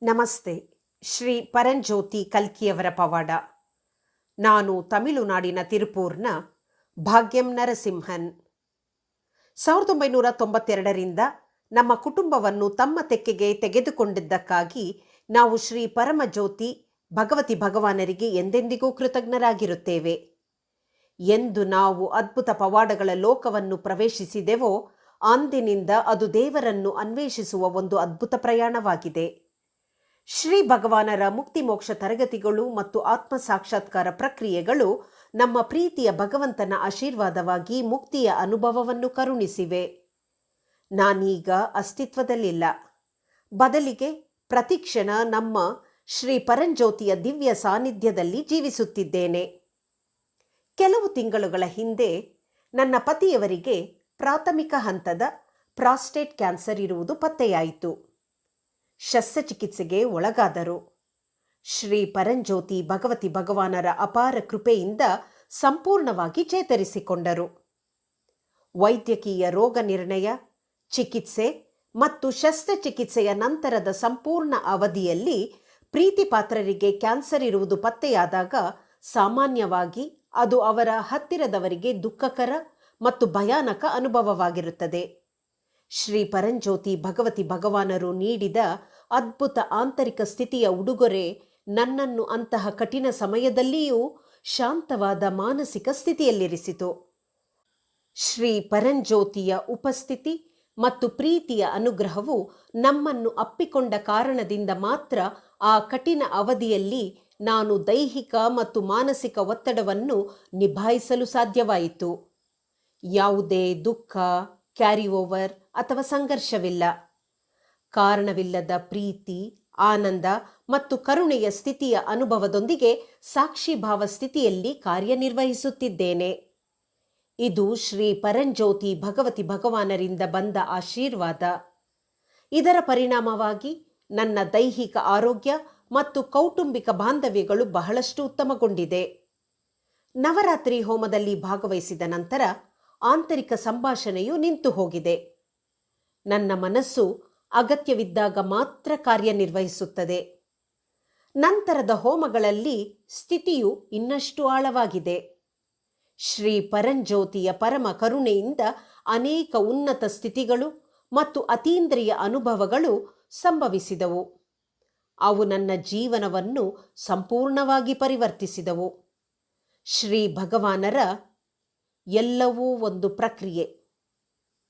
ನಮಸ್ತೆ. ಶ್ರೀ ಪರಂಜ್ಯೋತಿ ಕಲ್ಕಿಯವರ ಪವಾಡ. ನಾನು ತಮಿಳುನಾಡಿನ ತಿರುಪೂರ್ನ ಭಾಗ್ಯಂ ನರಸಿಂಹನ್. 1992ರಿಂದ ನಮ್ಮ ಕುಟುಂಬವನ್ನು ತಮ್ಮ ತೆಕ್ಕೆಗೆ ತೆಗೆದುಕೊಂಡಿದ್ದಕ್ಕಾಗಿ ನಾವು ಶ್ರೀ ಪರಮಜ್ಯೋತಿ ಭಗವತಿ ಭಗವಾನರಿಗೆ ಎಂದೆಂದಿಗೂ ಕೃತಜ್ಞರಾಗಿರುತ್ತೇವೆ. ಎಂದು ನಾವು ಅದ್ಭುತ ಪವಾಡಗಳ ಲೋಕವನ್ನು ಪ್ರವೇಶಿಸಿದೆವೋ ಅಂದಿನಿಂದ ಅದು ದೇವರನ್ನು ಅನ್ವೇಷಿಸುವ ಒಂದು ಅದ್ಭುತ ಪ್ರಯಾಣವಾಗಿದೆ. ಶ್ರೀ ಭಗವಾನರ ಮುಕ್ತಿ ಮೋಕ್ಷ ತರಗತಿಗಳು ಮತ್ತು ಆತ್ಮ ಸಾಕ್ಷಾತ್ಕಾರ ಪ್ರಕ್ರಿಯೆಗಳು ನಮ್ಮ ಪ್ರೀತಿಯ ಭಗವಂತನ ಆಶೀರ್ವಾದವಾಗಿ ಮುಕ್ತಿಯ ಅನುಭವವನ್ನು ಕರುಣಿಸಿವೆ. ನಾನೀಗ ಅಸ್ತಿತ್ವದಲ್ಲಿಲ್ಲ, ಬದಲಿಗೆ ಪ್ರತಿಕ್ಷಣ ನಮ್ಮ ಶ್ರೀ ಪರಂಜ್ಯೋತಿಯ ದಿವ್ಯ ಸಾನ್ನಿಧ್ಯದಲ್ಲಿ ಜೀವಿಸುತ್ತಿದ್ದೇನೆ. ಕೆಲವು ತಿಂಗಳುಗಳ ಹಿಂದೆ ನನ್ನ ಪತಿಯವರಿಗೆ ಪ್ರಾಥಮಿಕ ಹಂತದ ಪ್ರಾಸ್ಟೇಟ್ ಕ್ಯಾನ್ಸರ್ ಇರುವುದು ಪತ್ತೆಯಾಯಿತು. ಶಸ್ತ್ರಚಿಕಿತ್ಸೆಗೆ ಒಳಗಾದರು. ಶ್ರೀ ಪರಂಜ್ಯೋತಿ ಭಗವತಿ ಭಗವಾನರ ಅಪಾರ ಕೃಪೆಯಿಂದ ಸಂಪೂರ್ಣವಾಗಿ ಚೇತರಿಸಿಕೊಂಡರು. ವೈದ್ಯಕೀಯ ರೋಗ ನಿರ್ಣಯ, ಚಿಕಿತ್ಸೆ ಮತ್ತು ಶಸ್ತ್ರಚಿಕಿತ್ಸೆಯ ನಂತರದ ಸಂಪೂರ್ಣ ಅವಧಿಯಲ್ಲಿ ಪ್ರೀತಿಪಾತ್ರರಿಗೆ ಕ್ಯಾನ್ಸರ್ ಇರುವುದು ಪತ್ತೆಯಾದಾಗ ಸಾಮಾನ್ಯವಾಗಿ ಅದು ಅವರ ಹತ್ತಿರದವರಿಗೆ ದುಃಖಕರ ಮತ್ತು ಭಯಾನಕ ಅನುಭವವಾಗಿರುತ್ತದೆ. ಶ್ರೀ ಪರಂಜ್ಯೋತಿ ಭಗವತಿ ಭಗವಾನರು ನೀಡಿದ ಅದ್ಭುತ ಆಂತರಿಕ ಸ್ಥಿತಿಯ ಉಡುಗೊರೆ ನನ್ನನ್ನು ಅಂತಹ ಕಠಿಣ ಸಮಯದಲ್ಲಿಯೂ ಶಾಂತವಾದ ಮಾನಸಿಕ ಸ್ಥಿತಿಯಲ್ಲಿರಿಸಿತು. ಶ್ರೀ ಪರಂಜ್ಯೋತಿಯ ಉಪಸ್ಥಿತಿ ಮತ್ತು ಪ್ರೀತಿಯ ಅನುಗ್ರಹವು ನಮ್ಮನ್ನು ಅಪ್ಪಿಕೊಂಡ ಕಾರಣದಿಂದ ಮಾತ್ರ ಆ ಕಠಿಣ ಅವಧಿಯಲ್ಲಿ ನಾನು ದೈಹಿಕ ಮತ್ತು ಮಾನಸಿಕ ಒತ್ತಡವನ್ನು ನಿಭಾಯಿಸಲು ಸಾಧ್ಯವಾಯಿತು. ಯಾವುದೇ ದುಃಖ, ಕ್ಯಾರಿ ಓವರ್ ಅಥವಾ ಸಂಘರ್ಷವಿಲ್ಲ. ಕಾರಣವಿಲ್ಲದ ಪ್ರೀತಿ, ಆನಂದ ಮತ್ತು ಕರುಣೆಯ ಸ್ಥಿತಿಯ ಅನುಭವದೊಂದಿಗೆ ಸಾಕ್ಷಿಭಾವ ಸ್ಥಿತಿಯಲ್ಲಿ ಕಾರ್ಯನಿರ್ವಹಿಸುತ್ತಿದ್ದೇನೆ. ಇದು ಶ್ರೀ ಪರಂಜ್ಯೋತಿ ಭಗವತಿ ಭಗವಾನರಿಂದ ಬಂದ ಆಶೀರ್ವಾದ. ಇದರ ಪರಿಣಾಮವಾಗಿ ನನ್ನ ದೈಹಿಕ ಆರೋಗ್ಯ ಮತ್ತು ಕೌಟುಂಬಿಕ ಬಾಂಧವ್ಯಗಳು ಬಹಳಷ್ಟು ಉತ್ತಮಗೊಂಡಿದೆ. ನವರಾತ್ರಿ ಹೋಮದಲ್ಲಿ ಭಾಗವಹಿಸಿದ ನಂತರ ಆಂತರಿಕ ಸಂಭಾಷಣೆಯು ನಿಂತು ಹೋಗಿದೆ. ನನ್ನ ಮನಸ್ಸು ಅಗತ್ಯವಿದ್ದಾಗ ಮಾತ್ರ ಕಾರ್ಯನಿರ್ವಹಿಸುತ್ತದೆ. ನಂತರದ ಹೋಮಗಳಲ್ಲಿ ಸ್ಥಿತಿಯು ಇನ್ನಷ್ಟು ಆಳವಾಗಿದೆ. ಶ್ರೀ ಪರಂಜ್ಯೋತಿಯ ಪರಮ ಕರುಣೆಯಿಂದ ಅನೇಕ ಉನ್ನತ ಸ್ಥಿತಿಗಳು ಮತ್ತು ಅತೀಂದ್ರಿಯ ಅನುಭವಗಳು ಸಂಭವಿಸಿದವು. ಅವು ನನ್ನ ಜೀವನವನ್ನು ಸಂಪೂರ್ಣವಾಗಿ ಪರಿವರ್ತಿಸಿದವು. ಶ್ರೀ ಭಗವಾನರ ಎಲ್ಲವೂ ಒಂದು ಪ್ರಕ್ರಿಯೆ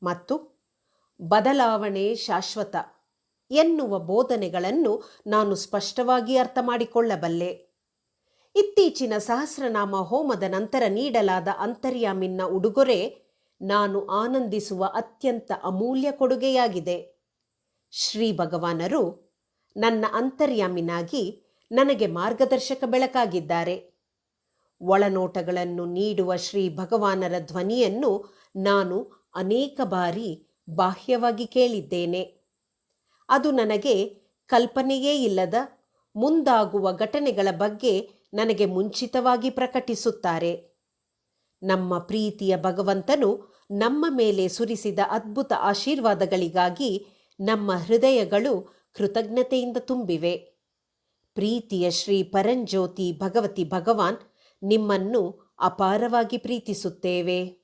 ಮತ್ತು ಬದಲಾವಣೆ ಶಾಶ್ವತ ಎನ್ನುವ ಬೋಧನೆಗಳನ್ನು ನಾನು ಸ್ಪಷ್ಟವಾಗಿ ಅರ್ಥ ಮಾಡಿಕೊಳ್ಳಬಲ್ಲೆ. ಇತ್ತೀಚಿನ ಸಹಸ್ರನಾಮ ಹೋಮದ ನಂತರ ನೀಡಲಾದ ಅಂತರ್ಯಾಮಿನ ಉಡುಗೊರೆ ನಾನು ಆನಂದಿಸುವ ಅತ್ಯಂತ ಅಮೂಲ್ಯ ಕೊಡುಗೆಯಾಗಿದೆ. ಶ್ರೀ ಭಗವಾನರು ನನ್ನ ಅಂತರ್ಯಾಮಿನಾಗಿ ನನಗೆ ಮಾರ್ಗದರ್ಶಕ ಬೆಳಕಾಗಿದ್ದಾರೆ. ಒಳನೋಟಗಳನ್ನು ನೀಡುವ ಶ್ರೀ ಭಗವಾನರ ಧ್ವನಿಯನ್ನು ನಾನು ಅನೇಕ ಬಾರಿ ಬಾಹ್ಯವಾಗಿ ಕೇಳಿದ್ದೇನೆ. ಅದು ನನಗೆ ಕಲ್ಪನೆಯೇ ಇಲ್ಲದ ಮುಂದಾಗುವ ಘಟನೆಗಳ ಬಗ್ಗೆ ನನಗೆ ಮುಂಚಿತವಾಗಿ ಪ್ರಕಟಿಸುತ್ತಾರೆ. ನಮ್ಮ ಪ್ರೀತಿಯ ಭಗವಂತನು ನಮ್ಮ ಮೇಲೆ ಸುರಿಸಿದ ಅದ್ಭುತ ಆಶೀರ್ವಾದಗಳಿಗಾಗಿ ನಮ್ಮ ಹೃದಯಗಳು ಕೃತಜ್ಞತೆಯಿಂದ ತುಂಬಿವೆ. ಪ್ರೀತಿಯ ಶ್ರೀ ಪರಂಜ್ಯೋತಿ ಭಗವತಿ ಭಗವಾನ್ ನಿಮ್ಮನ್ನು ಅಪಾರವಾಗಿ ಪ್ರೀತಿಸುತ್ತೇವೆ.